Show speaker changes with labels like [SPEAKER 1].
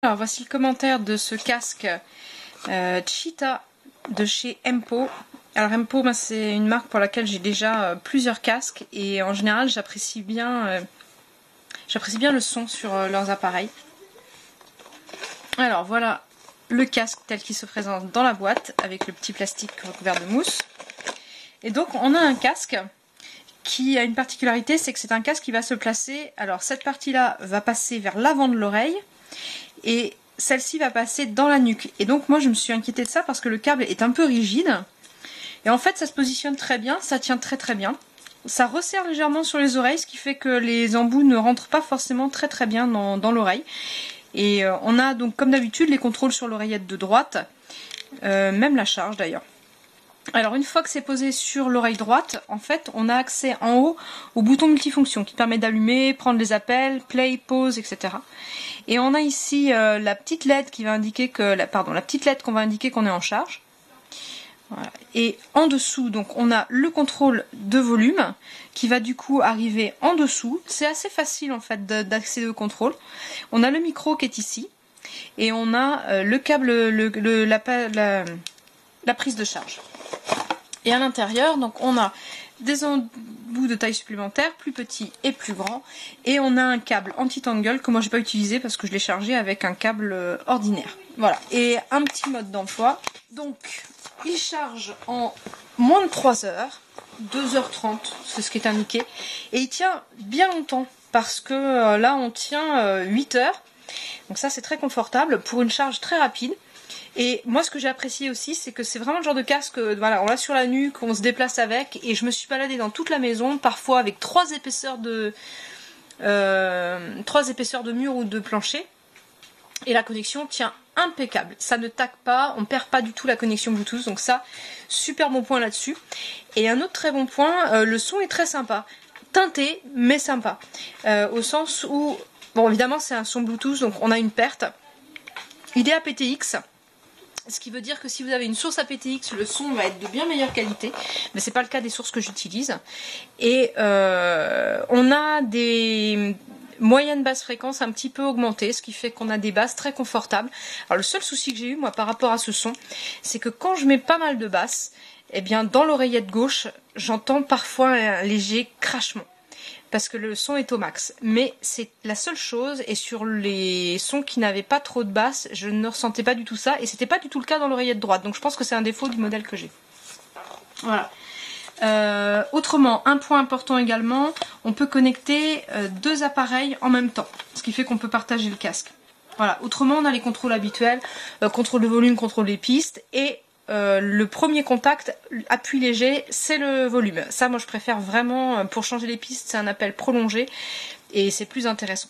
[SPEAKER 1] Alors voici le commentaire de ce casque Cheetah de chez Empo. Alors Empo, c'est une marque pour laquelle j'ai déjà plusieurs casques et en général j'apprécie bien le son sur leurs appareils. Alors voilà le casque tel qu'il se présente dans la boîte avec le petit plastique recouvert de mousse. Et donc on a un casque qui a une particularité, c'est que c'est un casque qui va se placer, alors cette partie-là va passer vers l'avant de l'oreille et celle-ci va passer dans la nuque. Et donc moi je me suis inquiétée de ça parce que le câble est un peu rigide. Et en fait ça se positionne très bien, ça tient très bien. Ça resserre légèrement sur les oreilles, ce qui fait que les embouts ne rentrent pas forcément très bien dans l'oreille. Et on a donc comme d'habitude les contrôles sur l'oreillette de droite, même la charge d'ailleurs. Alors une fois que c'est posé sur l'oreille droite, en fait on a accès en haut au bouton multifonction qui permet d'allumer, prendre les appels, play, pause, etc. Et on a ici la petite LED qui va indiquer que la petite LED qu'on va indiquer qu'on est en charge. Voilà. Et en dessous, donc on a le contrôle de volume qui va du coup arriver en dessous. C'est assez facile en fait d'accéder au contrôle. On a le micro qui est ici et on a le câble, la prise de charge. Et à l'intérieur, donc on a des embouts de taille supplémentaire, plus petits et plus grands. Et on a un câble anti-tangle que moi j'ai pas utilisé parce que je l'ai chargé avec un câble ordinaire. Voilà. Et un petit mode d'emploi. Donc il charge en moins de 3 heures, 2h30, c'est ce qui est indiqué. Et il tient bien longtemps parce que là on tient 8 heures. Donc ça c'est très confortable pour une charge très rapide. Et moi ce que j'ai apprécié aussi c'est que c'est vraiment le genre de casque, voilà, on l'a sur la nuque, on se déplace avec et je me suis baladée dans toute la maison, parfois avec 3 épaisseurs de mur ou de plancher et la connexion tient impeccable, ça ne taque pas, on perd pas du tout la connexion Bluetooth, donc ça, super bon point là-dessus. Et un autre très bon point, le son est très sympa, teinté mais sympa, au sens où, bon évidemment c'est un son Bluetooth donc on a une perte, il est aptX. Ce qui veut dire que si vous avez une source aptX, le son va être de bien meilleure qualité, mais c'est pas le cas des sources que j'utilise. Et on a des moyennes basses fréquences un petit peu augmentées, ce qui fait qu'on a des basses très confortables. Alors le seul souci que j'ai eu moi par rapport à ce son, c'est que quand je mets pas mal de basses, eh bien dans l'oreillette gauche, j'entends parfois un léger crachement. Parce que le son est au max. Mais c'est la seule chose, et sur les sons qui n'avaient pas trop de basse, je ne ressentais pas du tout ça, et c'était pas du tout le cas dans l'oreillette droite, donc je pense que c'est un défaut du modèle que j'ai. Voilà. Autrement, un point important également, on peut connecter 2 appareils en même temps, ce qui fait qu'on peut partager le casque. Voilà. Autrement, on a les contrôles habituels, contrôle de volume, contrôle des pistes, et le premier contact, appui léger, c'est le volume. Ça, moi, je préfère vraiment, pour changer les pistes, c'est un appel prolongé et c'est plus intéressant.